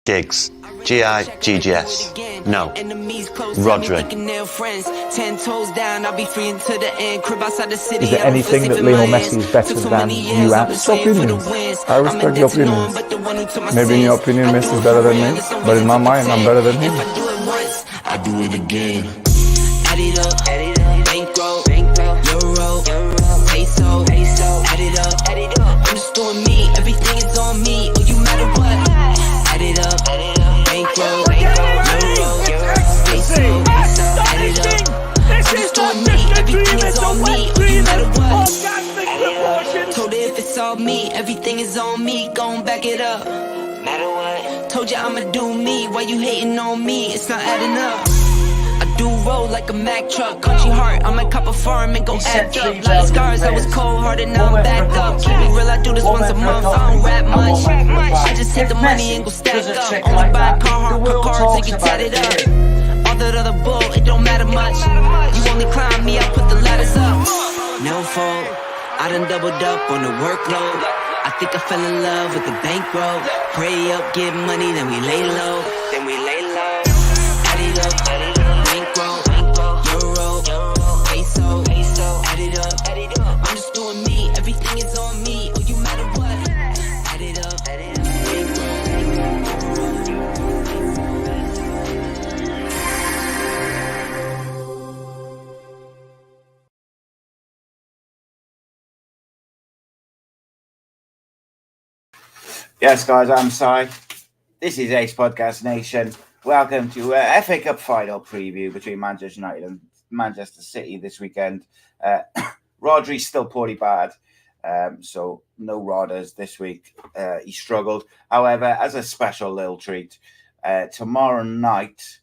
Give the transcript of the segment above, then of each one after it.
Giggs. Giggs. No. Rodri. Is there anything that Lionel Messi is better than you at? It's opinions. I respect your opinions. Maybe in your opinion Messi is better than me, but in my mind I'm better than him. I do it again. Add it up, bankroll, euro, peso, add it up. I'm just doing me, everything is on me. Oh, you matter what? Add it up, bankroll, euro, peso, add it up. I'm just doing me, everything is on me. Oh, you matter what? Told her if it's all me, everything is on me. Gon' back it up. Matter what? Told you I'ma do me. Why you hating on me? It's not adding up. I do roll like a Mack truck. Country heart, I might cop a farm and go act up. Like scars, I was cold-hearted, now I'm back up. Keep it real, I do this once a month. I don't rap much. I just hit the money and go stack up. Only buy cards and get tatted up. All that other bull, it don't matter much. You only climb me, I put the ladders up. No fault, I done doubled up on the workload. I think I fell in love with the bankroll. Pray up, get money, then we lay low. Add it up, bankroll, euro, peso, add it up. I'm just doing me, everything is on me. Oh, you matter what? Add it up, Yes, guys, I'm Si. This is Ace Podcast Nation. Welcome to FA Cup final preview between Manchester United and Manchester City this weekend. Rodri's still poorly bad, so no Rodders this week. He struggled. However, as a special little treat, tomorrow night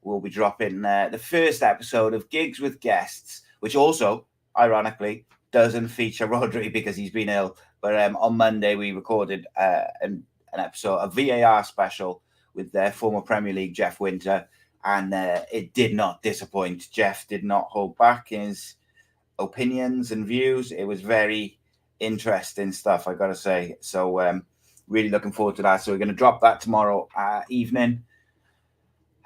we'll be dropping the first episode of Gigs with Guests, which also, ironically, doesn't feature Rodri because he's been ill. But on Monday, we recorded an episode, a VAR special with their former Premier League, Jeff Winter, and it did not disappoint. Jeff did not hold back his opinions and views. It was very interesting stuff, I got to say. So really looking forward to that. So we're going to drop that tomorrow evening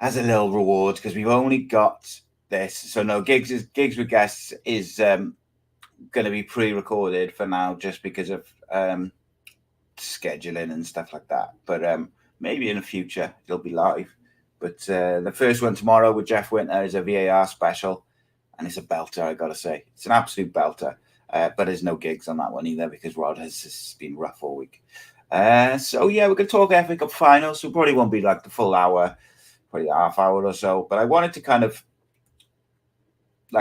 as a little reward because we've only got this. So no, Gigs with Guests is going to be pre-recorded for now just because of scheduling and stuff like that, but maybe in the future it'll be live. But the first one tomorrow with Jeff Winter is a VAR special, and it's a belter, I gotta say. It's an absolute belter, but there's no Gigs on that one either because Rod has been rough all week. So yeah, we're gonna talk FA Cup final, so probably won't be like the full hour, probably a half hour or so, but I wanted to kind of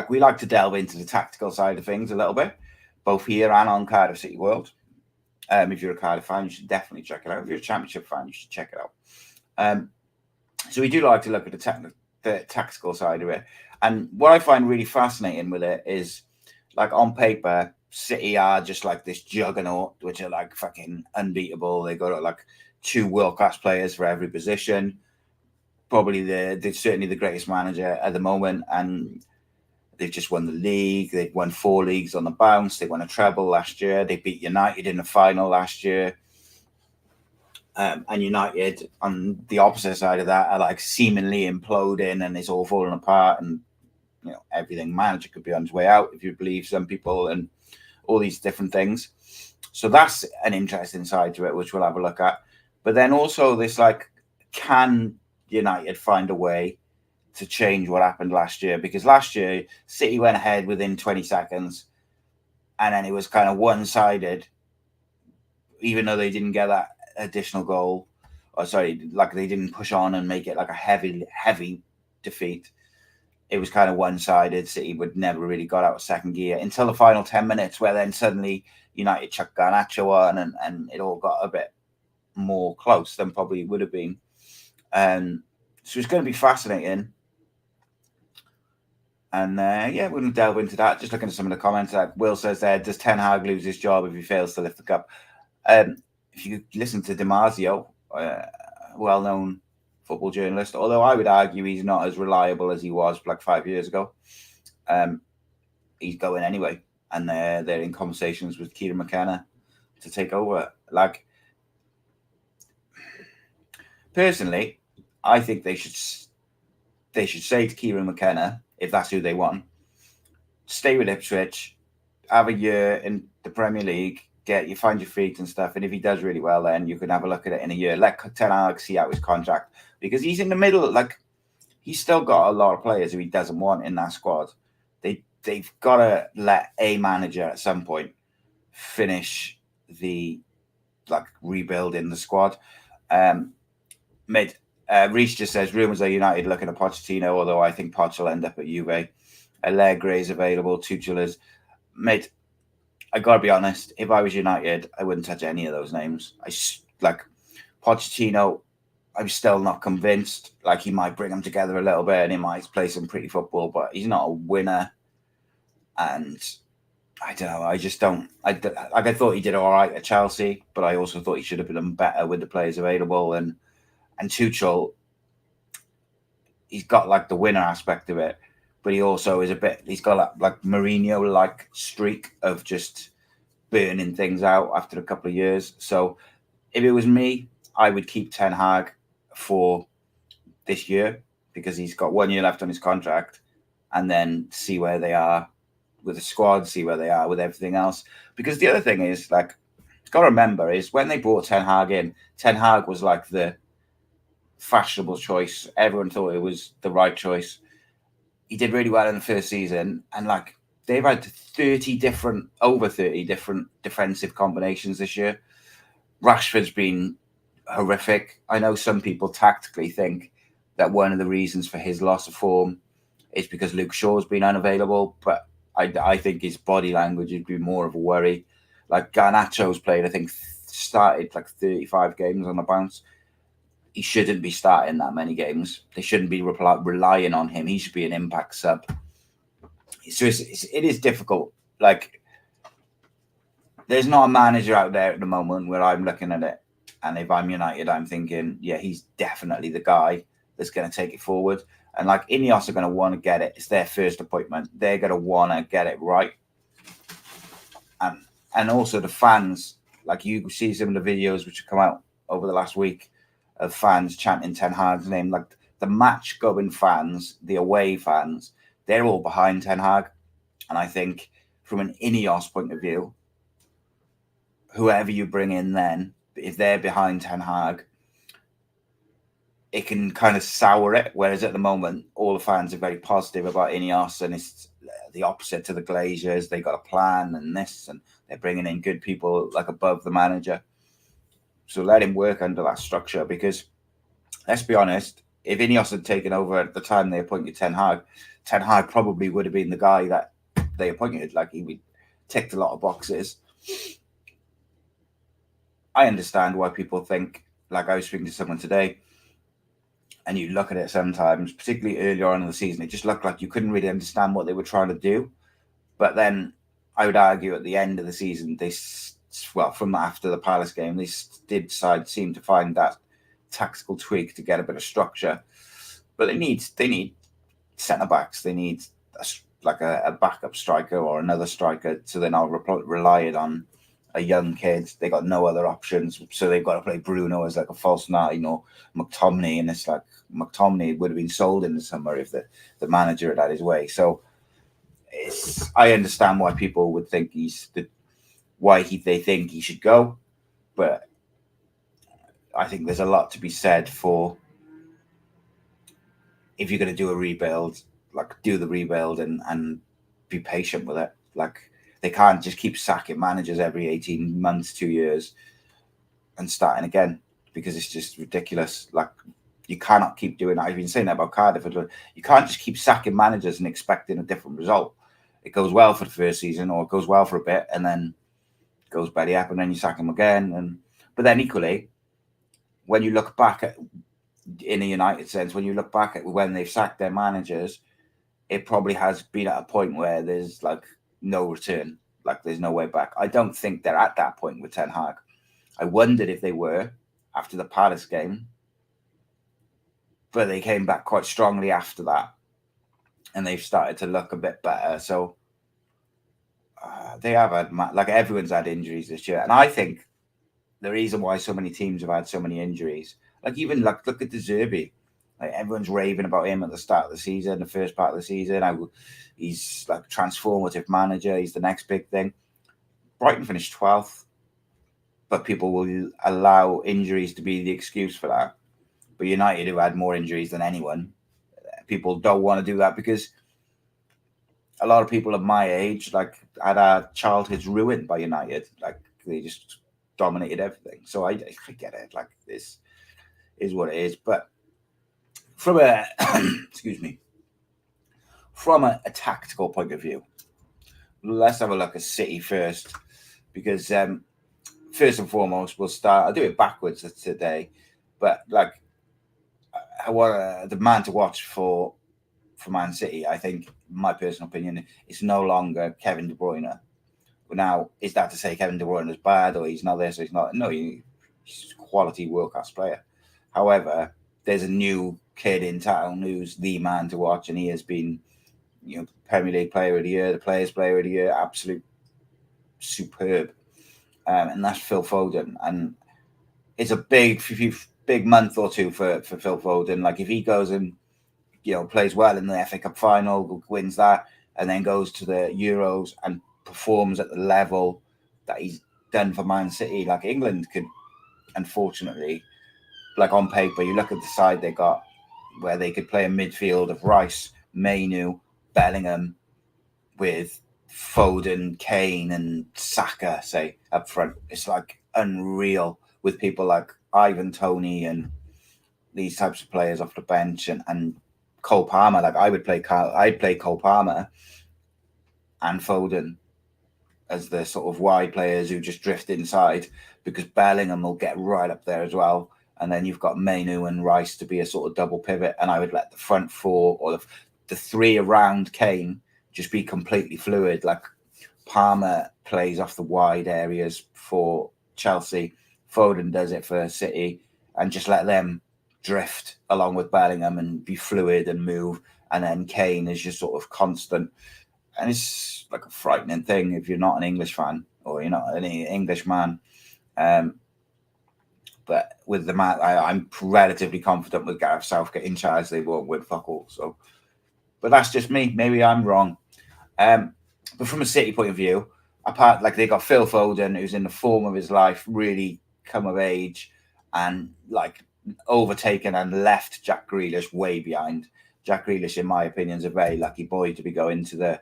we like to delve into the tactical side of things a little bit, both here and on Cardiff City World. If you're a Cardiff fan, you should definitely check it out. If you're a Championship fan, you should check it out. So we do like to look at the tactical side of it. And what I find really fascinating with it is, like, on paper, City are just like this juggernaut, which are like fucking unbeatable. They got like 2 world-class players for every position. Probably they're certainly the greatest manager at the moment, and they've just won the league. They've won 4 leagues on the bounce. They won a treble last year. They beat United in the final last year. And United, on the opposite side of that, are like seemingly imploding and it's all falling apart. And, you know, everything. Manager could be on his way out, if you believe some people, and all these different things. So that's an interesting side to it, which we'll have a look at. But then also this, like, can United find a way to change what happened last year? Because last year City went ahead within 20 seconds and then it was kind of one-sided, even though they didn't get that additional goal, or sorry, like they didn't push on and make it like a heavy defeat. It was kind of one-sided. City would never really got out of second gear until the final 10 minutes, where then suddenly United chucked Garnacho on and it all got a bit more close than probably it would have been. So it's going to be fascinating. And yeah, we're going to delve into that. Just looking at some of the comments, like Will says there, does Ten Hag lose his job if he fails to lift the cup? If you listen to Damasio, well-known football journalist, although I would argue he's not as reliable as he was like 5 years ago, he's going anyway. And they're in conversations with Kieran McKenna to take over. Like, personally, I think they should say to Kieran McKenna, if that's who they want, stay with Ipswich, have a year in the Premier League, find your feet and stuff. And if he does really well, then you can have a look at it in a year. Let Ten Hag see out his contract, because he's in the middle. Like, he's still got a lot of players who he doesn't want in that squad. They've got to let a manager at some point finish the rebuilding the squad. Reece just says rumours are United looking at Pochettino, although I think Poch will end up at Juve. Allegri is available. Tuchel is. Mate, I gotta be honest. If I was United, I wouldn't touch any of those names. Pochettino. I'm still not convinced. Like, he might bring them together a little bit and he might play some pretty football, but he's not a winner. And I don't know. I just don't. I thought he did all right at Chelsea, but I also thought he should have been better with the players available. And Tuchel, he's got like the winner aspect of it, but he also is he's got like Mourinho-like streak of just burning things out after a couple of years. So if it was me, I would keep Ten Hag for this year, because he's got 1 year left on his contract, and then see where they are with the squad, see where they are with everything else. Because the other thing is, like, got to remember, is when they brought Ten Hag in, Ten Hag was like the fashionable choice. Everyone thought it was the right choice. He did really well in the first season, and like, they've had over 30 different defensive combinations this year. Rashford's been horrific. I know some people tactically think that one of the reasons for his loss of form is because Luke Shaw's been unavailable, but I think his body language would be more of a worry. Like, Garnacho's played, I think, started like 35 games on the bounce. He shouldn't be starting that many games. They shouldn't be relying on him. He should be an impact sub. So it is difficult. Like, there's not a manager out there at the moment where I'm looking at it, and if I'm United, I'm thinking, yeah, he's definitely the guy that's going to take it forward. And like, Ineos are going to want to get it. It's their first appointment. They're going to want to get it right. And also the fans, like, you see some of the videos which have come out over the last week of fans chanting Ten Hag's name. Like, the match-going fans, the away fans, they're all behind Ten Hag. And I think from an Ineos point of view, whoever you bring in then, if they're behind Ten Hag, it can kind of sour it. Whereas at the moment, all the fans are very positive about Ineos, and it's the opposite to the Glazers. They got a plan and this, and they're bringing in good people like above the manager. So let him work under that structure, because let's be honest, if Ineos had taken over at the time they appointed Ten Hag probably would have been the guy that they appointed. Like, he ticked a lot of boxes. I understand why people think, like, I was speaking to someone today, and you look at it sometimes, particularly earlier on in the season, it just looked like you couldn't really understand what they were trying to do. But then I would argue at the end of the season, from after the Palace game, they did seem to find that tactical tweak to get a bit of structure. But they need centre-backs. They need a backup striker or another striker, so they're not relying on a young kid. They got no other options, so they've got to play Bruno as like a false nine, or McTominay, and it's like McTominay would have been sold in the summer if the manager had his way. So I understand why people would think they think he should go, but I think there's a lot to be said for, if you're going to do a rebuild, like, do the rebuild and be patient with it. Like, they can't just keep sacking managers every 18 months, 2 years, and starting again, because it's just ridiculous. Like, you cannot keep doing that. I've been saying that about Cardiff. You can't just keep sacking managers and expecting a different result. It goes well for the first season, or it goes well for a bit, and then it goes belly up, and then you sack them again. But then equally, when you look back at, in a United sense, when you look back at when they've sacked their managers, it probably has been at a point where there's like no return, like there's no way back. I don't think they're at that point with Ten Hag. I wondered if they were after the Palace game, but they came back quite strongly after that, and they've started to look a bit better. So they have had, like, everyone's had injuries this year, and I think the reason why so many teams have had so many injuries, Like even like look at De Zerbi. Like everyone's raving about him at the start of the season, the first part of the season. He's like transformative manager. He's the next big thing. Brighton finished 12th, but people will allow injuries to be the excuse for that. But United, who had more injuries than anyone, people don't want to do that because a lot of people of my age, like, had our childhoods ruined by United. Like, they just dominated everything. So I get it. Like, this is what it is. But from a excuse me, from a tactical point of view, let's have a look at City first, because first and foremost, I'll do it backwards today, but like, I want the man to watch for Man City. I think, my personal opinion, it's no longer Kevin De Bruyne. Now, is that to say Kevin De Bruyne is bad, or he's not there, so he's not? No, he's a quality world-class player. However, there's a new kid in town who's the man to watch, and he has been, Premier League Player of the Year, the Players Player of the Year, absolute superb, and that's Phil Foden. And it's a big month or two for Phil Foden. Like, if he goes and plays well in the FA Cup final, wins that, and then goes to the Euros and performs at the level that he's done for Man City, like, England could, unfortunately, like, on paper, you look at the side they got, where they could play a midfield of Rice, Mainu, Bellingham, with Foden, Kane, and Saka, say, up front. It's like unreal, with people like Ivan Toney and these types of players off the bench, and Cole Palmer. Like, I'd play Cole Palmer and Foden as the sort of wide players who just drift inside, because Bellingham will get right up there as well. And then you've got Mainu and Rice to be a sort of double pivot. And I would let the front four, or the three around Kane, just be completely fluid. Like, Palmer plays off the wide areas for Chelsea, Foden does it for City, and just let them drift along with Bellingham and be fluid and move. And then Kane is just sort of constant. And it's like a frightening thing if you're not an English fan, or you're not an English man. But with the man, I'm relatively confident with Gareth Southgate in charge, they won't win fuck all. So, but that's just me. Maybe I'm wrong. But from a City point of view, apart, like, they got Phil Foden, who's in the form of his life, really come of age, and like overtaken and left Jack Grealish way behind. Jack Grealish, in my opinion, is a very lucky boy to be going to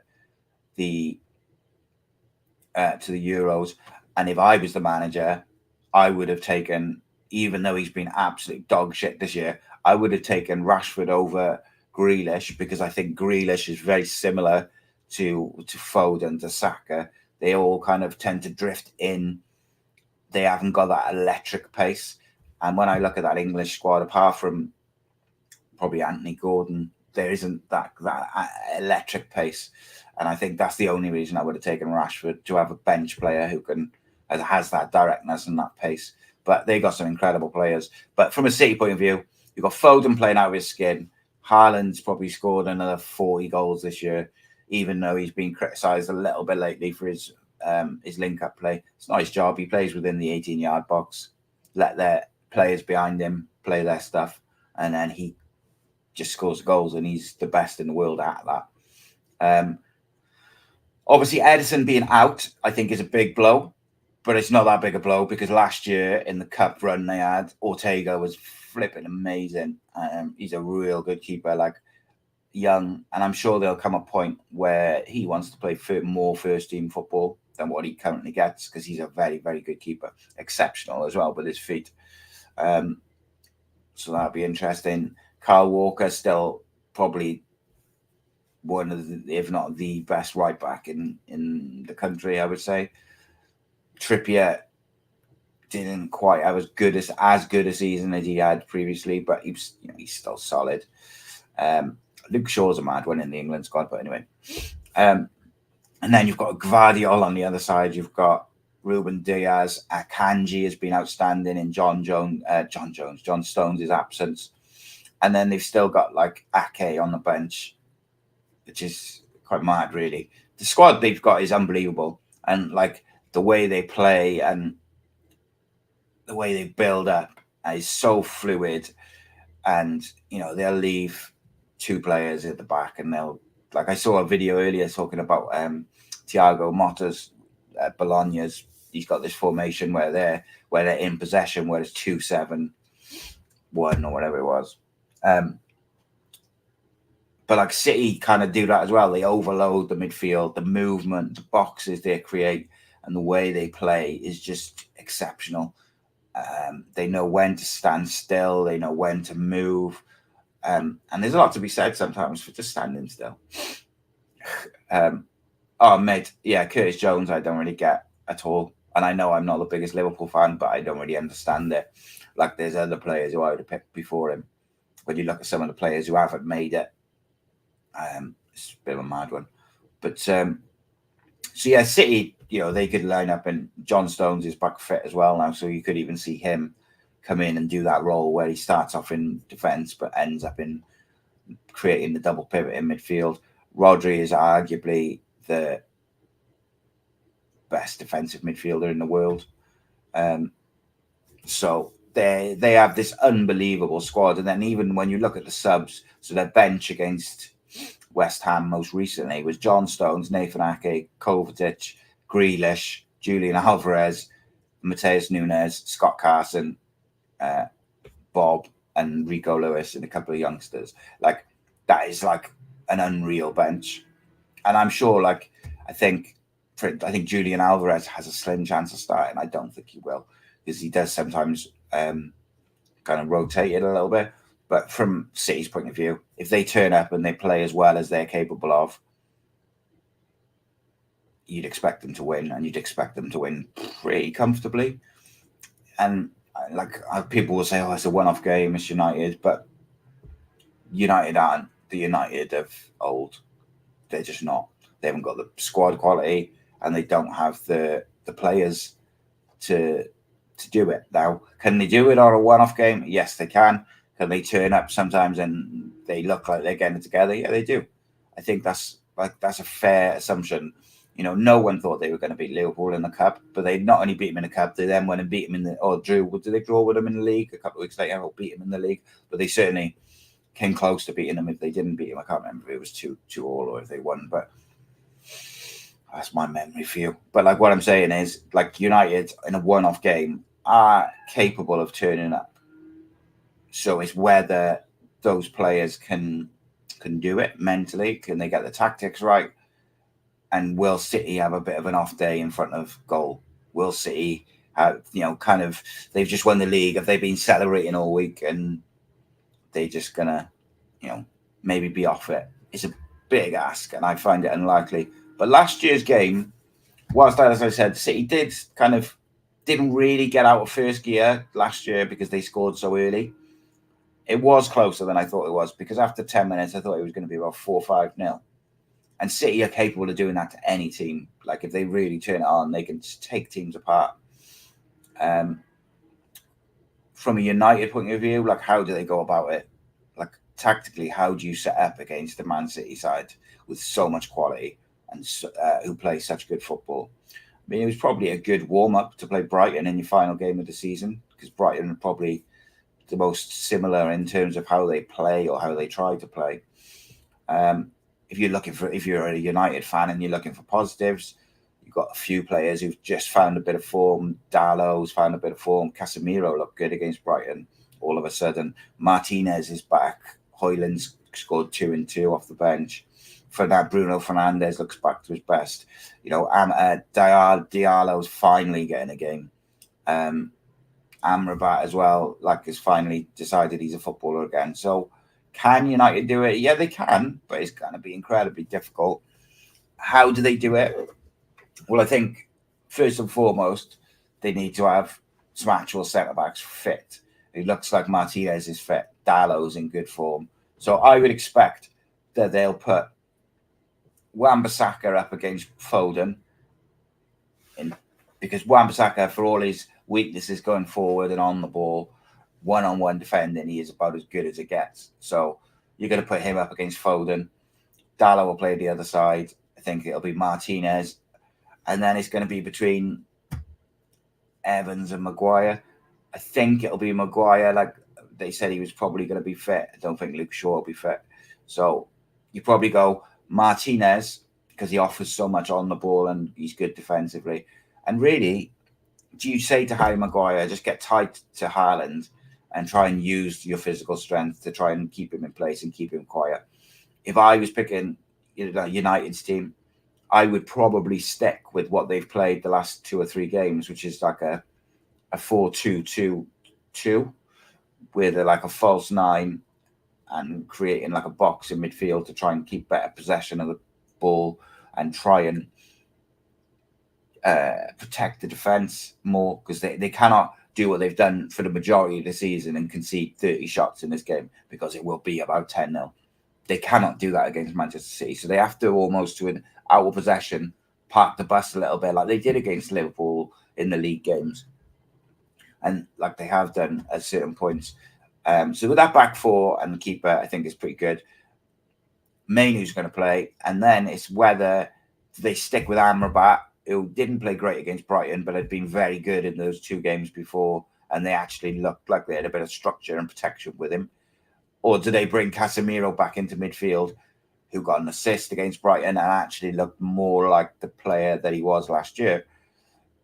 the Euros. And if I was the manager, I would have taken, even though he's been absolute dog shit this year, I would have taken Rashford over Grealish, because I think Grealish is very similar to Foden, to Saka. They all kind of tend to drift in. They haven't got that electric pace. And when I look at that English squad, apart from probably Anthony Gordon, there isn't that electric pace. And I think that's the only reason I would have taken Rashford, to have a bench player who has that directness and that pace. But they got some incredible players. But from a City point of view, you've got Foden playing out of his skin. Haaland's probably scored another 40 goals this year, even though he's been criticised a little bit lately for his link-up play. It's not his job. He plays within the 18-yard box. Let their players behind him play their stuff, and then he just scores goals, and he's the best in the world at that. Obviously, Edison being out, I think, is a big blow, but it's not that big a blow, because last year in the cup run they had, Ortega was flipping amazing. He's a real good keeper, like, young, and I'm sure there'll come a point where he wants to play more first-team football than what he currently gets, because he's a very, very good keeper. Exceptional as well with his feet. So that'll be interesting. Kyle Walker still probably one of the, if not the best right back in the country, I would say. Trippier didn't quite have as good a season as he had previously, but he's still solid. Luke Shaw's a mad one in the England squad, but anyway. And then you've got Gvardiol on the other side. You've got Ruben Diaz. Akanji has been outstanding in John Stones' absence. And then they've still got, like, Ake on the bench, which is quite mad, really. The squad they've got is unbelievable. And, like, the way they play and the way they build up is so fluid, and they'll leave 2 players at the back, and they'll, like, I saw a video earlier talking about Thiago Motta's Bologna's. He's got this formation where they're in possession, where it's 2-7-1 or whatever it was. But like City kind of do that as well. They overload the midfield, the movement, the boxes they create, and the way they play is just exceptional. They know when to stand still. They know when to move. And there's a lot to be said sometimes for just standing still. Oh, mate, yeah, Curtis Jones, I don't really get at all. And I know I'm not the biggest Liverpool fan, but I don't really understand it. Like, there's other players who I would have picked before him. When you look at some of the players who haven't made it, it's a bit of a mad one. But, so yeah, City, they could line up, and John Stones is back fit as well now, so you could even see him come in and do that role where he starts off in defence but ends up in creating the double pivot in midfield. Rodri is arguably the best defensive midfielder in the world. So they have this unbelievable squad. And then even when you look at the subs, so their bench against West Ham most recently was John Stones, Nathan Ake, Kovacic, Grealish, Julian Alvarez, Mateus Nunes, Scott Carson, Bob, and Rico Lewis, and a couple of youngsters. Like, that is like an unreal bench. And I'm sure, like, I think Julian Alvarez has a slim chance of starting. I don't think he will, because he does sometimes kind of rotate it a little bit. But from City's point of view, if they turn up and they play as well as they're capable of, you'd expect them to win, and you'd expect them to win pretty comfortably. And like, people will say, oh, it's a one-off game, it's United, but United aren't the United of old. They're just not. They haven't got the squad quality, and they don't have the players to do it. Now, can they do it on a one-off game? Yes, they can. Can they turn up sometimes and they look like they're getting it together? Yeah, they do. I think that's a fair assumption. No one thought they were going to beat Liverpool in the Cup, but they not only beat them in the Cup, they then went and beat them did they draw with them in the league a couple of weeks later, or beat them in the league? But they certainly came close to beating them. If they didn't beat them, I can't remember if it was 2-2 or if they won, but that's my memory for you. But like, what I'm saying is, like, United in a one-off game are capable of turning up. So it's whether those players can do it mentally. Can they get the tactics right? And will City have a bit of an off day in front of goal? Will City have, they've just won the league. Have they been celebrating all week and they just gonna, maybe be off it? It's a big ask, and I find it unlikely. But last year's game, whilst, as I said, City didn't really get out of first gear last year because they scored so early. It was closer than I thought it was, because after 10 minutes, I thought it was going to be about 4-5-0. And City are capable of doing that to any team. Like, if they really turn it on, they can just take teams apart. From a United point of view, like, how do they go about it? Like, tactically, how do you set up against the Man City side with so much quality and who play such good football? I mean, it was probably a good warm-up to play Brighton in your final game of the season, because Brighton are probably the most similar in terms of how they play or how they try to play. If you're a United fan and you're looking for positives, you've got a few players who've just found a bit of form. Darlow's found a bit of form. Casemiro looked good against Brighton all of a sudden. Martinez is back. Højlund's scored 2 and 2 off the bench. For that, Bruno Fernandes looks back to his best. Diallo's finally getting a game. Amrabat as well, like, has finally decided he's a footballer again. So, can United do it? Yeah, they can, but it's going to be incredibly difficult. How do they do it? Well, I think first and foremost, they need to have some actual centre-backs fit. It looks like Martinez is fit. Darlow's in good form. So I would expect that they'll put Wan-Bissaka up against Foden, because Wan-Bissaka, for all his weaknesses going forward and on the ball, one-on-one defending, he is about as good as it gets. So you're going to put him up against Foden. Darlow will play the other side. I think it'll be Martinez. And then it's going to be between Evans and Maguire. I think it'll be Maguire. Like they said, he was probably going to be fit. I don't think Luke Shaw will be fit. So you probably go Martinez because he offers so much on the ball and he's good defensively. And really, do you say to Harry Maguire, just get tight to Haaland and try and use your physical strength to try and keep him in place and keep him quiet? If I was picking United's team, I would probably stick with what they've played the last 2 or 3 games, which is like a 4-2-2-2 with like a false 9 and creating like a box in midfield to try and keep better possession of the ball and try and protect the defence more, because they cannot do what they've done for the majority of the season and concede 30 shots in this game, because it will be about 10-0. They cannot do that against Manchester City. So they have to almost, to an out of possession, park the bus a little bit like they did against Liverpool in the league games. And like they have done at certain points. So with that back 4 and the keeper, I think is pretty good. Mainu's going to play. And then it's whether they stick with Amrabat, who didn't play great against Brighton, but had been very good in those 2 games before. And they actually looked like they had a bit of structure and protection with him. Or do they bring Casemiro back into midfield, who got an assist against Brighton and actually looked more like the player that he was last year?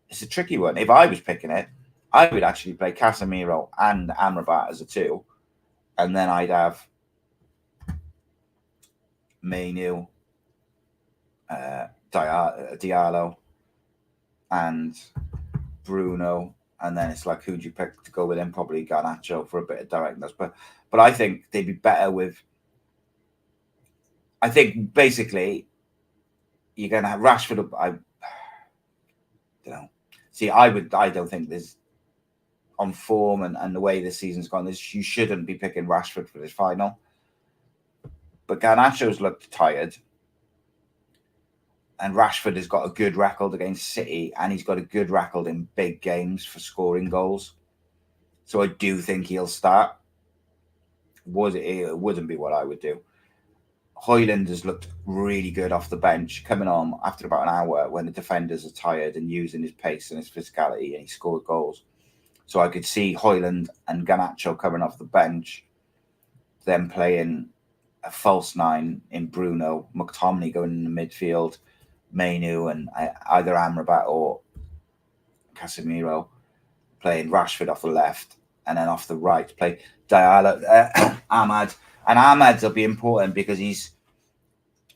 It's a tricky one. If I was picking it, I would actually play Casemiro and Amrabat as a 2. And then I'd have Mainu, Diallo, and Bruno. And then it's like, who'd you pick to go with him? Probably Garnacho for a bit of directness. But I think they'd be better with... I think basically you're going to have Rashford. I don't know. See, I don't think there's, on form and the way this season's gone, you shouldn't be picking Rashford for this final. But Garnacho's looked tired. And Rashford has got a good record against City, and he's got a good record in big games for scoring goals. So I do think he'll start. It wouldn't be what I would do. Højlund has looked really good off the bench, coming on after about an hour when the defenders are tired and using his pace and his physicality, and he scored goals. So I could see Højlund and Garnacho coming off the bench, then playing a false 9 in Bruno, McTominay going in the midfield, Mainu and either Amrabat or Casemiro playing Rashford off the left, and then off the right play Diallo, Ahmad. And Ahmad will be important because he's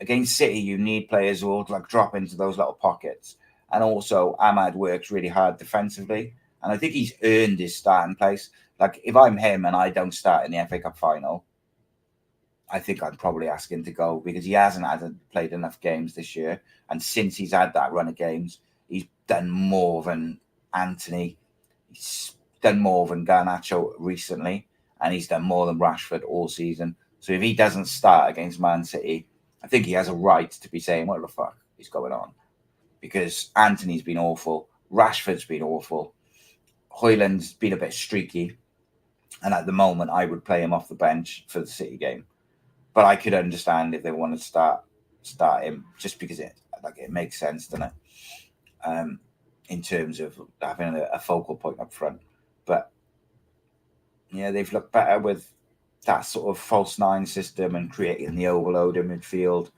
against City. You need players who will like drop into those little pockets, and also Ahmad works really hard defensively, and I think he's earned his starting place. Like if I'm him and I don't start in the FA Cup final, I think I'm probably asking to go, because he hasn't played enough games this year. And since he's had that run of games, he's done more than Anthony. He's done more than Garnacho recently. And he's done more than Rashford all season. So if he doesn't start against Man City, I think he has a right to be saying, what the fuck is going on? Because Anthony's been awful. Rashford's been awful. Højlund's been a bit streaky. And at the moment, I would play him off the bench for the City game. But I could understand if they want to start him, just because it makes sense, doesn't it? In terms of having a focal point up front. But yeah, they've looked better with that sort of false 9 system and creating the overload in midfield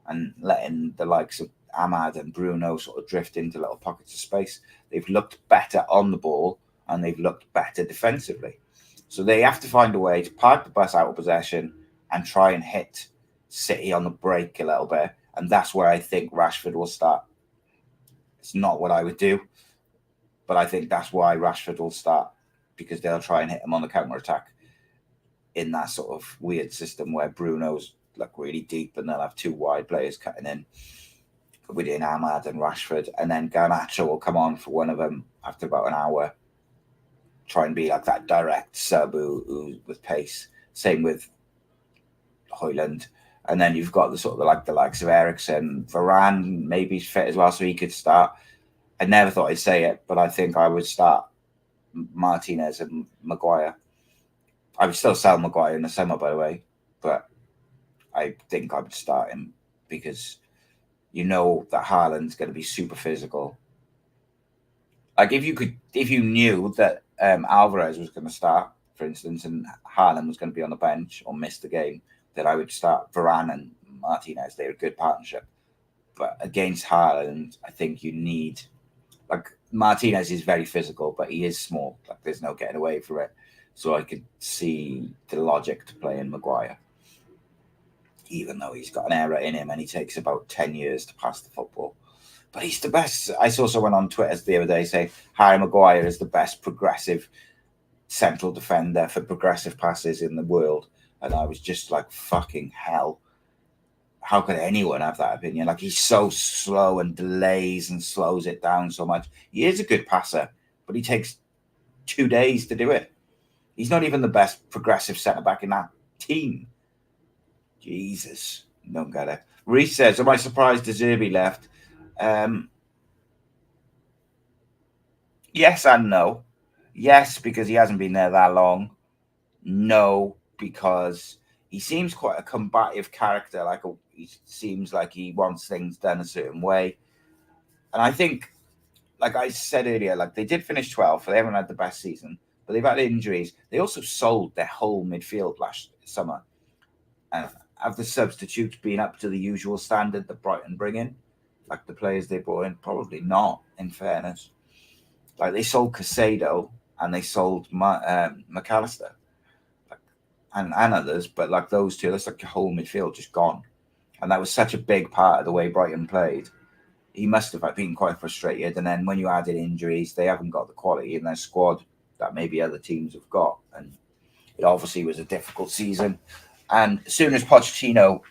and letting the likes of Ahmad and Bruno sort of drift into little pockets of space. They've looked better on the ball and they've looked better defensively. So they have to find a way to park the bus out of possession and try and hit City on the break a little bit. And that's where I think Rashford will start. It's not what I would do, but I think that's why Rashford will start, because they'll try and hit him on the counter-attack in that sort of weird system where Bruno's like really deep and they'll have 2 wide players cutting in within Ahmad and Rashford. And then Garnacho will come on for one of them after about an hour, try and be like that direct sub who with pace. Same with Højlund. And then you've got the likes of Eriksen. Varane maybe he's fit as well, so he could start. I never thought I'd say it, but I think I would start Martinez and Maguire. I would still sell Maguire in the summer, by the way, but I think I would start him because you know that Haaland's going to be super physical. Like if you knew that Alvarez was going to start, for instance, and Haaland was going to be on the bench or miss the game, then I would start Varane and Martinez. They're a good partnership. But against Haaland, I think you need, like, Martinez is very physical, but he is small. Like, there's no getting away from it. So I could see the logic to play in Maguire, even though he's got an error in him and he takes about 10 years to pass the football. But he's the best. I saw someone on Twitter the other day say Harry Maguire is the best progressive central defender for progressive passes in the world. And I was just like, fucking hell. How could anyone have that opinion? Like, he's so slow and delays and slows it down so much. He is a good passer, but he takes 2 days to do it. He's not even the best progressive centre-back in that team. Jesus. Don't get it. Reese says, am I surprised De Zerbi left? Yes and no. Yes, because he hasn't been there that long. No, because he seems quite a combative character. He seems like he wants things done a certain way. And I think, like I said earlier, like they did finish 12th. They haven't had the best season, but they've had injuries. They also sold their whole midfield last summer. And have the substitutes been up to the usual standard that Brighton bring in? Like the players they brought in? Probably not, in fairness. Like they sold Casado and they sold McAllister. And others, but like those two, that's like your whole midfield just gone. And that was such a big part of the way Brighton played. He must have been quite frustrated. And then when you added injuries, they haven't got the quality in their squad that maybe other teams have got. And it obviously was a difficult season. And as soon as Pochettino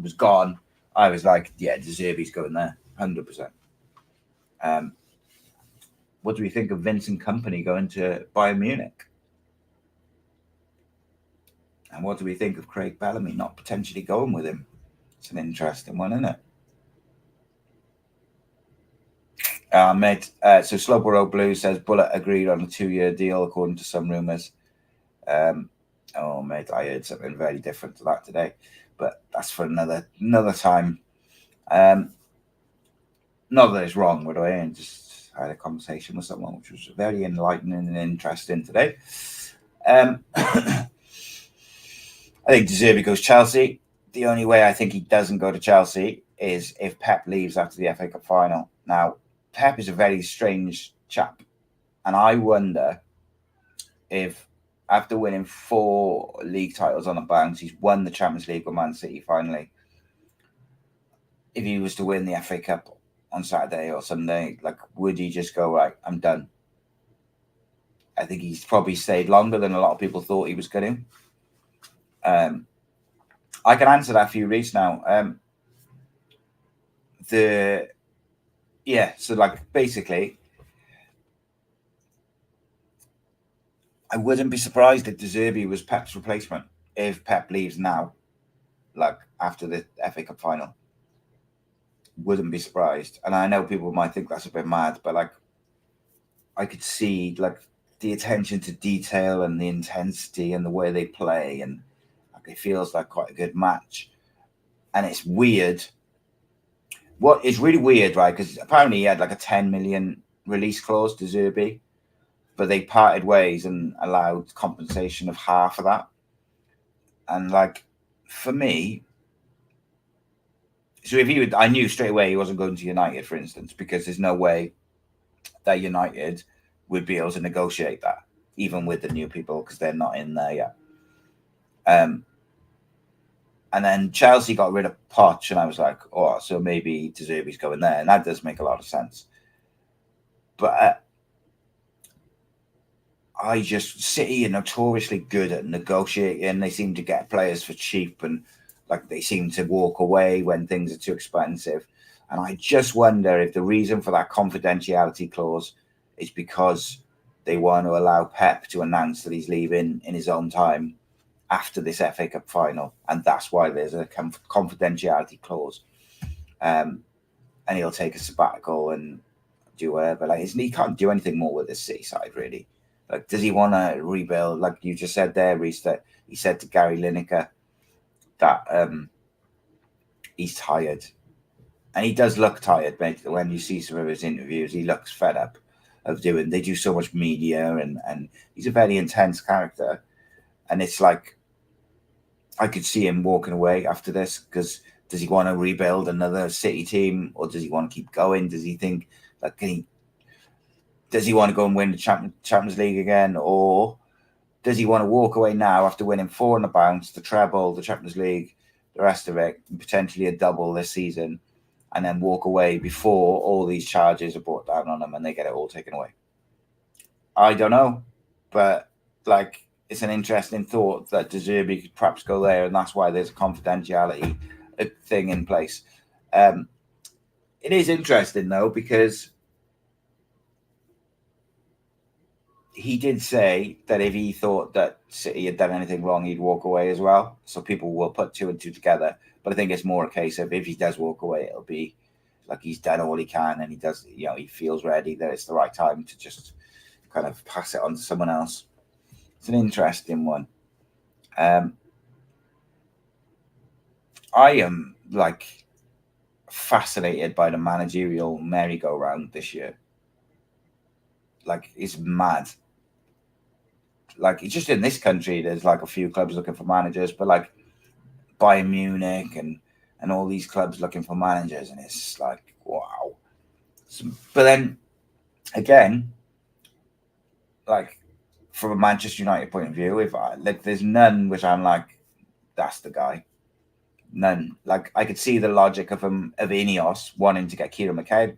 was gone, I was like, yeah, De Zerbi's going there, 100%. What do we think of Vincent Kompany going to Bayern Munich? And what do we think of Craig Bellamy not potentially going with him? It's an interesting one, isn't it? Mate, so Sloper Road Blue says Bullet agreed on a 2-year deal, according to some rumours. Oh, mate, I heard something very different to that today. But that's for another time. Not that it's wrong, by the way. I just had a conversation with someone which was very enlightening and interesting today. I think De Zerbi goes Chelsea. The only way I think he doesn't go to Chelsea is if Pep leaves after the FA Cup final. Now, Pep is a very strange chap. And I wonder if after winning 4 league titles on the bounce, he's won the Champions League with Man City finally. If he was to win the FA Cup on Saturday or Sunday, like, would he just go, right, I'm done? I think he's probably stayed longer than a lot of people thought he was going to. I can answer that for you, Reece, now. So, like, basically, I wouldn't be surprised if De Zerbi was Pep's replacement if Pep leaves now, like, after the FA Cup final. Wouldn't be surprised. And I know people might think that's a bit mad, but, like, I could see, like, the attention to detail and the intensity and the way they play, and like, it feels like quite a good match. And it's weird. What is really weird, right? Because apparently he had like a 10 million release clause to Zerbi, but they parted ways and allowed compensation of half of that. And like, for me, so if he would, I knew straight away he wasn't going to United, for instance, because there's no way that United would be able to negotiate that, even with the new people, because they're not in there yet. And then Chelsea got rid of Poch, and I was like, oh, so maybe De Zerbi's going there. And that does make a lot of sense. But City are notoriously good at negotiating. They seem to get players for cheap, and like they seem to walk away when things are too expensive. And I just wonder if the reason for that confidentiality clause is because they want to allow Pep to announce that he's leaving in his own time after this FA Cup final. And that's why there's a confidentiality clause. And he'll take a sabbatical and do whatever. Like, he can't do anything more with this City side, really. Like, does he want to rebuild? Like you just said there, Reece, that he said to Gary Lineker that he's tired. And he does look tired, mate. When you see some of his interviews, he looks fed up. of doing. They do so much media, and he's a very intense character. And it's like, I could see him walking away after this, because does he want to rebuild another City team, or does he want to keep going? Does he think like does he want to go and win the Champions League again, or does he want to walk away now after winning 4 on the bounce, the treble, the Champions League, the rest of it, potentially a double this season, and then walk away before all these charges are brought down on him and they get it all taken away? I don't know, but like, it's an interesting thought that De Zerbi could perhaps go there, and that's why there's a confidentiality thing in place. It is interesting though, because he did say that if he thought that City had done anything wrong, he'd walk away as well. So people will put 2 and 2 together. But I think it's more a case of, if he does walk away, it'll be like he's done all he can, and he does, he feels ready that it's the right time to just kind of pass it on to someone else. It's an interesting one. I am like fascinated by the managerial merry-go-round this year. Like, it's mad. Like, it's just in this country, there's like a few clubs looking for managers, but like Bayern Munich and all these clubs looking for managers, and it's like, wow. But then again, like, from a Manchester United point of view, there's none which I'm like, that's the guy. None. Like, I could see the logic of Ineos wanting to get Kieran McKenna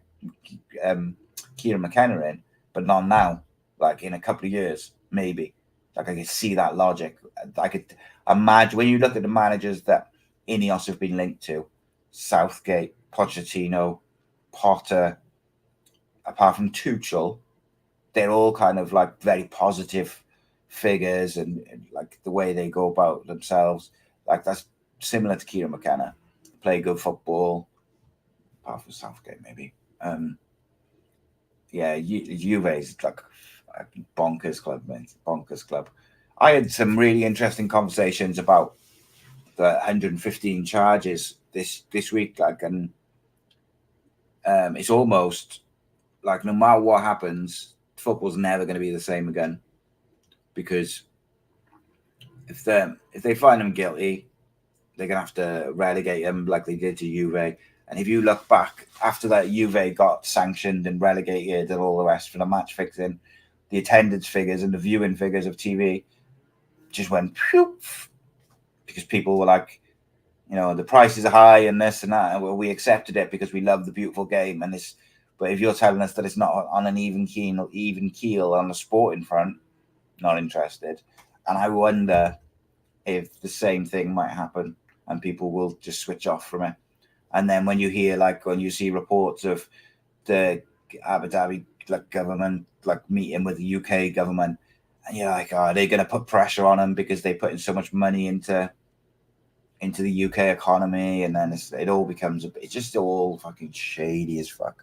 in, but not now. Like, in a couple of years, maybe. Like, I could see that logic. I could imagine, when you look at the managers that Ineos have been linked to, Southgate, Pochettino, Potter, apart from Tuchel, they're all kind of like very positive figures, and like the way they go about themselves, like that's similar to Kieran McKenna. Play good football, apart from Southgate, maybe. Juve is like a bonkers club, man. Bonkers club. I had some really interesting conversations about the 115 charges this week, like, and it's almost like, no matter what happens, football's never going to be the same again, because if they find them guilty, they're going to have to relegate them like they did to Juve. And if you look back, after that, Juve got sanctioned and relegated and all the rest for the match fixing, the attendance figures and the viewing figures of TV just went poof, because people were like, the prices are high and this and that, and we accepted it because we love the beautiful game and this. But if you're telling us that it's not on an even keel on the sporting front, not interested. And I wonder if the same thing might happen and people will just switch off from it. And then when you see reports of the Abu Dhabi government meeting with the UK government, and you're like, are they going to put pressure on them because they put in so much money into the UK economy? And then it all becomes it's just all fucking shady as fuck.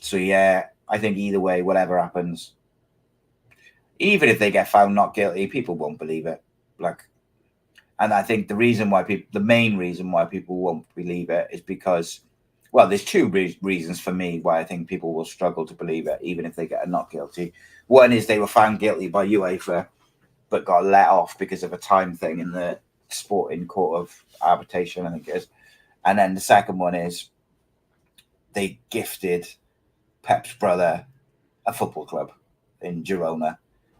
So yeah, I think either way, whatever happens, even if they get found not guilty, people won't believe it. And I think the main reason why people won't believe it is because, well, there's 2 reasons for me why I think people will struggle to believe it, even if they get a not guilty. One is they were found guilty by UEFA, but got let off because of a time thing in the Sporting Court of Arbitration, I think it is. And then the second one is they gifted Pep's brother a football club in Girona.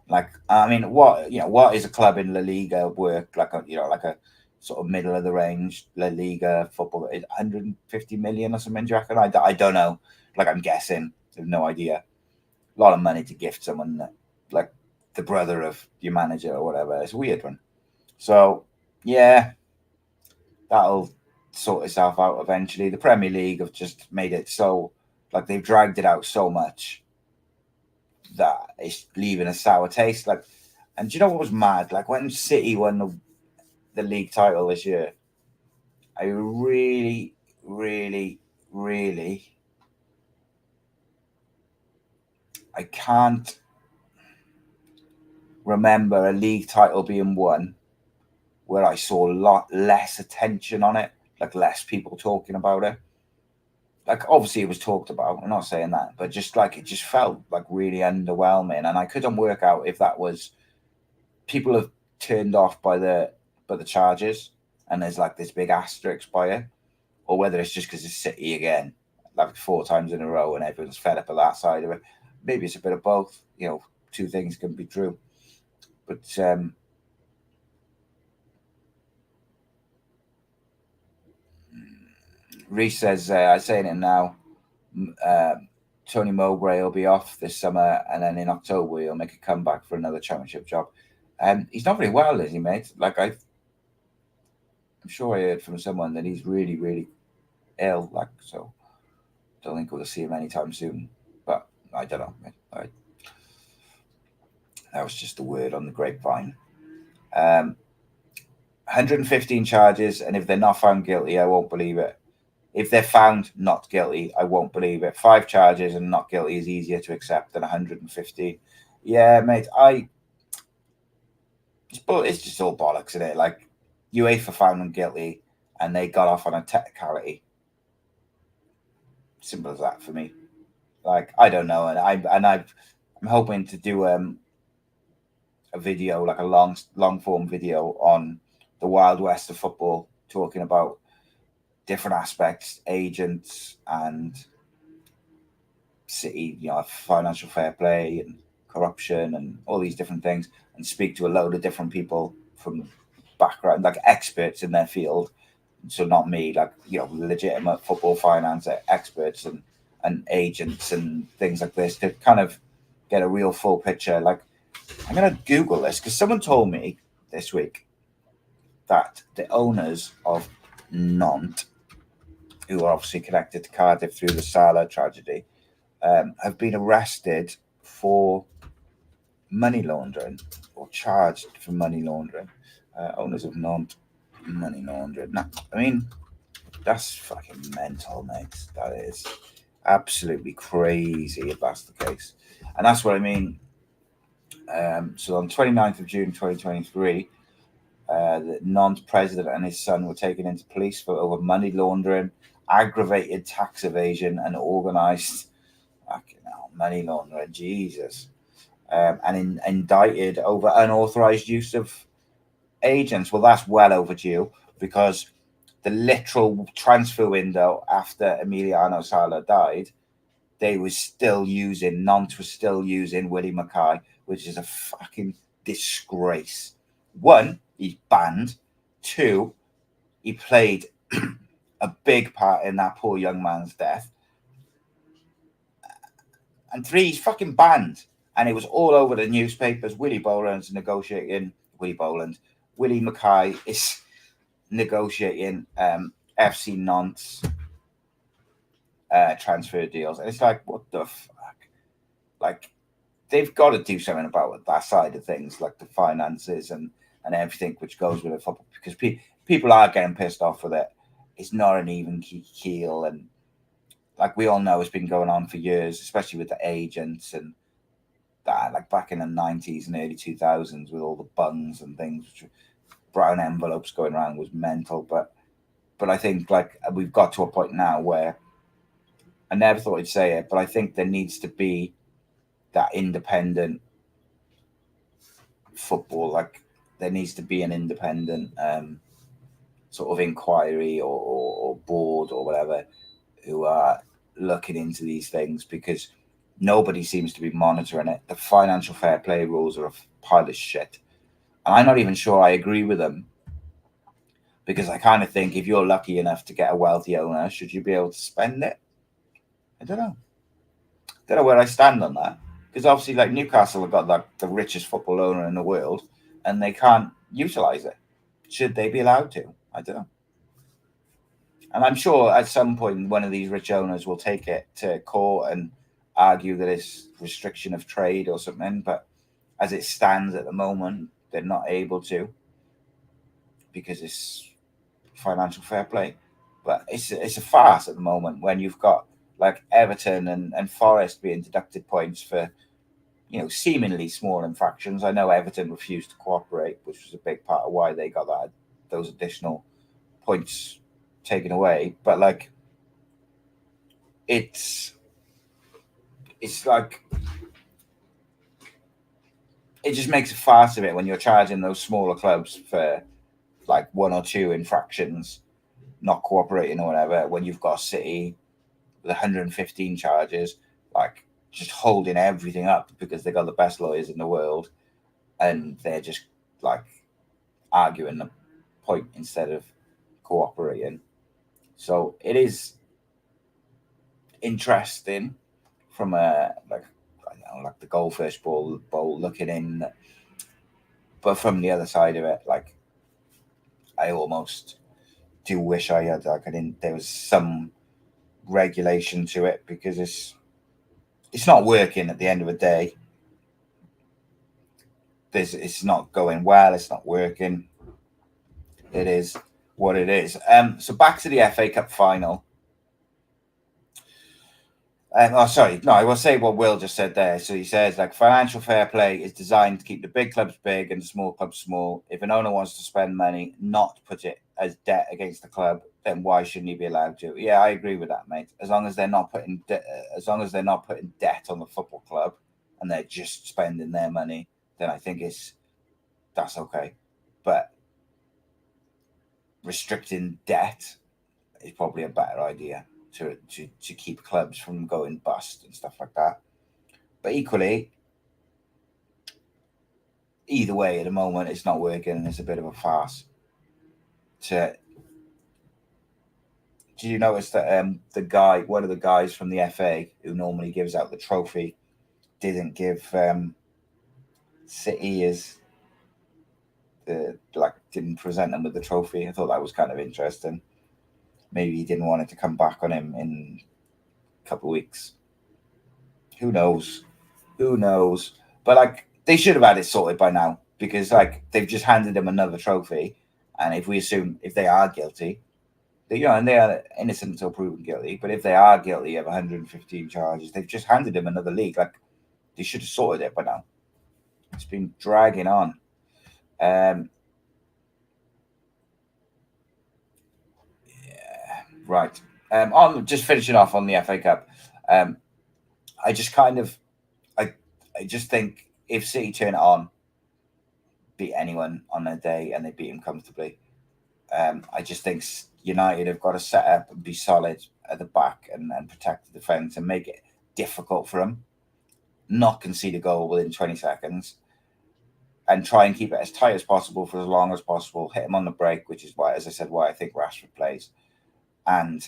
Like, I mean, what is a club in La Liga worth? Like a sort of middle of the range La Liga football, 150 million or something, do you reckon? I don't know. Like, I'm guessing. I have no idea. A lot of money to gift someone like the brother of your manager or whatever. It's a weird one. So yeah, that'll sort itself out eventually. The Premier League have just made it so, like, they've dragged it out so much that it's leaving a sour taste. Like, and do you know what was mad? Like, when City won the league title this year, I really, really, really, I can't remember a league title being won where I saw a lot less attention on it, like less people talking about it. like obviously it was talked about. I'm not saying that, but just like it just felt like really underwhelming, and I couldn't work out if that was people have turned off by the charges, and there's like this big asterisk by it, or whether it's just because it's City again, like 4 times in a row, and everyone's fed up of that side of it. Maybe it's a bit of both. Two things can be true, but Reese says, I'm saying it now, Tony Mowbray will be off this summer, and then in October he'll make a comeback for another championship job. He's not very well, is he, mate? Like I'm sure I heard from someone that he's really, really ill. Like, so don't think we'll see him anytime soon. But I don't know, mate. That was just a word on the grapevine. 115 charges, and if they're not found guilty, I won't believe it. If they're found not guilty, I won't believe it. 5 charges and not guilty is easier to accept than 115. Yeah, mate, it's just all bollocks, isn't it? Like, UEFA found them guilty, and they got off on a technicality. Simple as that for me. Like, I don't know, and I'm hoping to do a video, like a long form video on the Wild West of football, talking about different aspects, agents and City, financial fair play and corruption and all these different things, and speak to a load of different people from background, like experts in their field. So not me, like, legitimate football finance experts and agents and things like this, to kind of get a real full picture. Like, I'm going to Google this because someone told me this week that the owners of Nantes, who are obviously connected to Cardiff through the Salah tragedy, have been arrested for money laundering, or charged for money laundering. Owners of Nantes, money laundering. Now, I mean, that's fucking mental, mate. That is absolutely crazy if that's the case. And that's what I mean. So on 29th of June 2023, the Nantes president and his son were taken into police for over money laundering, aggravated tax evasion, and organised money laundering. Jesus. And indicted over unauthorised use of agents. Well, that's well overdue, because the literal transfer window after Emiliano Sala died, Nantes was still using Willie Mackay, which is a fucking disgrace. 1, he's banned. 2, he played a big part in that poor young man's death. And 3, he's fucking banned. And it was all over the newspapers. Willie Mackay is negotiating FC Nantes transfer deals. And it's like, what the fuck? Like, they've got to do something about that side of things, like the finances and everything which goes with it, football, because people are getting pissed off with it. It's not an even keel, and like we all know, it's been going on for years, especially with the agents and that, like back in the 90s and early 2000s with all the bungs and things, which brown envelopes going around, was mental. But I think, like, we've got to a point now where, I never thought I'd say it, but I think there needs to be that independent football. Like, there needs to be an independent sort of inquiry or board or whatever, who are looking into these things, because nobody seems to be monitoring it. The financial fair play rules are a pile of shit. And I'm not even sure I agree with them, because I kind of think if you're lucky enough to get a wealthy owner, should you be able to spend it? I don't know. Don't know where I stand on that. Because obviously, like, Newcastle have got like the richest football owner in the world, and they can't utilise it. Should they be allowed to? I don't know. And I'm sure at some point one of these rich owners will take it to court and argue that it's restriction of trade or something. But as it stands at the moment, they're not able to, because it's financial fair play. But it's a farce at the moment, when you've got like Everton and Forest being deducted points for, seemingly small infractions. I know Everton refused to cooperate, which was a big part of why they got those additional points taken away. But like, it's like it just makes a farce of it when you're charging those smaller clubs for like 1 or 2 infractions, not cooperating or whatever, when you've got a City with 115 charges, like just holding everything up because they got the best lawyers in the world, and they're just like arguing the point instead of cooperating. So it is interesting from a like the goldfish bowl looking in, but from the other side of it, like I almost do wish I had there was some regulation to it, because it's not working at the end of the day. It's not going well. It's not working. It is what it is. So back to the FA Cup final. I will say what Will just said there. So he says, like, financial fair play is designed to keep the big clubs big and the small clubs small. If an owner wants to spend money, not put it as debt against the club, then why shouldn't he be allowed to? Yeah, I agree with that, mate. As long as they're not putting debt on the football club and they're just spending their money, then I think that's okay. But restricting debt is probably a better idea to keep clubs from going bust and stuff like that. But equally, either way, at the moment, it's not working and it's a bit of a farce. Did you notice that one of the guys from the FA who normally gives out the trophy didn't give City didn't present him with the trophy? I thought that was kind of interesting. Maybe he didn't want it to come back on him in a couple of weeks. Who knows? But like, they should have had it sorted by now, because like they've just handed him another trophy, and if we assume if they are guilty, and they are innocent until proven guilty, but if they are guilty of 115 charges, they've just handed him another league. Like, they should have sorted it by now. It's been dragging on. Right. On just finishing off on the FA Cup, I just think if City turn it on, beat anyone on their day, and they beat them comfortably, I just think United have got to set up and be solid at the back and protect the defence and make it difficult for them, not concede a goal within 20 seconds, and try and keep it as tight as possible for as long as possible. Hit them on the break, which is why, as I said, why I think Rashford plays. And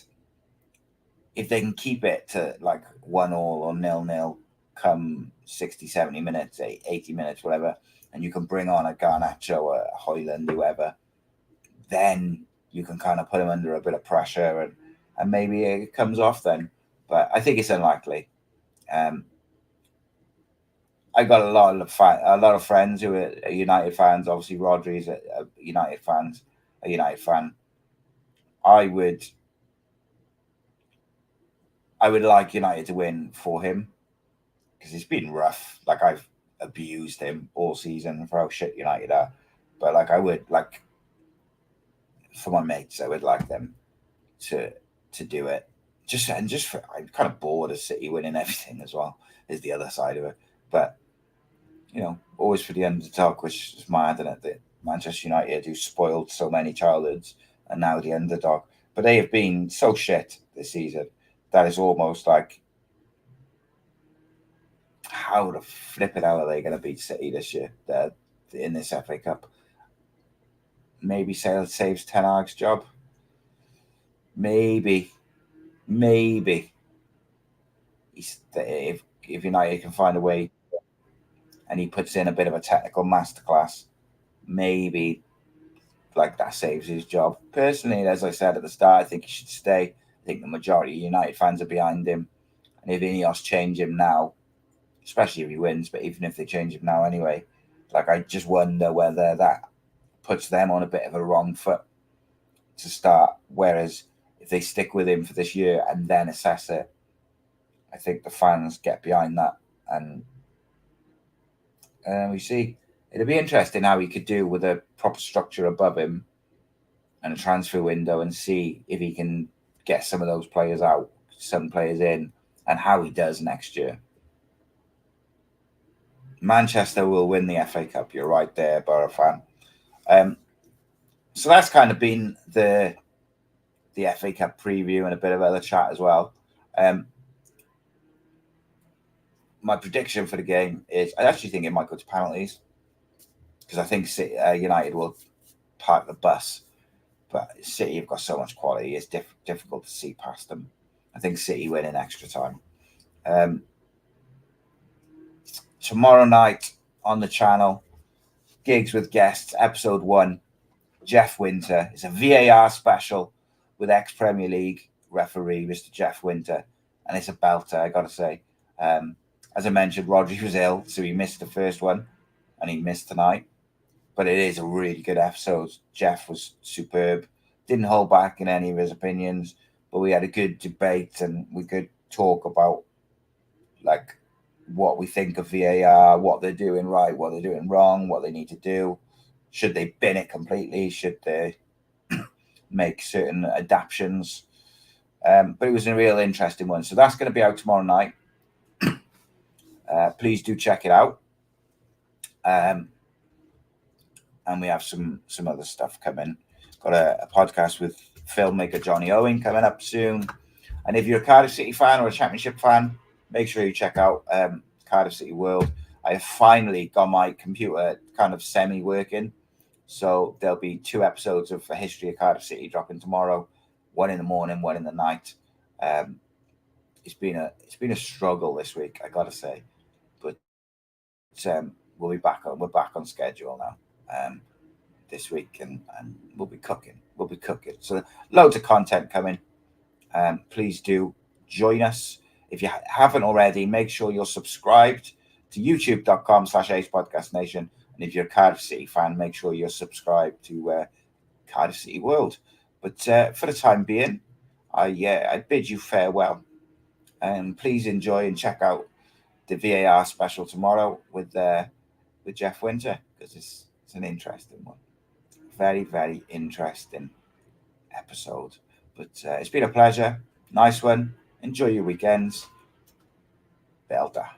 if they can keep it to like 1-1 or 0-0 come 60, 70 minutes, 80 minutes, whatever, and you can bring on a Garnacho, a Højlund, whoever, then you can kind of put them under a bit of pressure, and maybe it comes off then. But I think it's unlikely. I got a lot of friends who are United fans. Obviously, Rodri's a United fan. I would like United to win for him, because it's been rough. Like, I've abused him all season for how shit United are. But like, I would like, for my mates, I would like them to do it. I'm kind of bored of City winning everything as well, is the other side of it. But always for the underdog, which is mad, isn't it? That Manchester United, who spoiled so many childhoods, and now the underdog. But they have been so shit this season that it's almost like, how the flipping hell are they going to beat City this year in this FA Cup? Maybe saves Ten Hag's job. Maybe. If United can find a way and he puts in a bit of a technical masterclass, maybe like that saves his job. Personally, as I said at the start, I think he should stay. I think the majority of United fans are behind him. And if Ineos change him now, especially if he wins, but even if they change him now anyway, like, I just wonder whether that puts them on a bit of a wrong foot to start. Whereas if they stick with him for this year and then assess it, I think the fans get behind that. And we see. It'll be interesting how he could do with a proper structure above him and a transfer window, and see if he can get some of those players out. some players in and how he does next year. Manchester will win the FA Cup. You're right there, Borough fan. So that's kind of been the FA Cup preview and a bit of other chat as well. My prediction for the game is I actually think it might go to penalties because I think United will park the bus. But City have got so much quality, it's difficult to see past them. I think City win in extra time. Tomorrow night on the channel, Gigs with Guests, episode 1, Jeff Winter. It's a VAR special with ex-Premier League referee, Mr. Jeff Winter. And it's a belter, I got to say. As I mentioned, Rodri was ill, so he missed the first one, and he missed tonight. But it is a really good episode. Jeff was superb. Didn't hold back in any of his opinions, but we had a good debate and we could talk about like what we think of VAR, what they're doing right, what they're doing wrong, what they need to do. Should they bin it completely? Should they make certain adaptations? But it was a real interesting one. So that's going to be out tomorrow night. Please do check it out. And we have some other stuff coming. Got a podcast with filmmaker Johnny Owen coming up soon. And if you're a Cardiff City fan or a Championship fan, make sure you check out Cardiff City World. I have finally got my computer kind of semi-working. So there'll be 2 episodes of A History of Cardiff City dropping tomorrow. 1 in the morning, 1 in the night. It's been a struggle this week, I got to say. But we're back on schedule now. This week and we'll be cooking. So loads of content coming. Please do join us. If you haven't already, make sure you're subscribed to youtube.com/AcePodcastNation. And if you're a Cardiff City fan, make sure you're subscribed to Cardiff City World. But for the time being, I bid you farewell. And please enjoy and check out the VAR special tomorrow with Jeff Winter, because it's an interesting one. Very, very interesting episode. But it's been a pleasure. Nice one. Enjoy your weekends. Belter.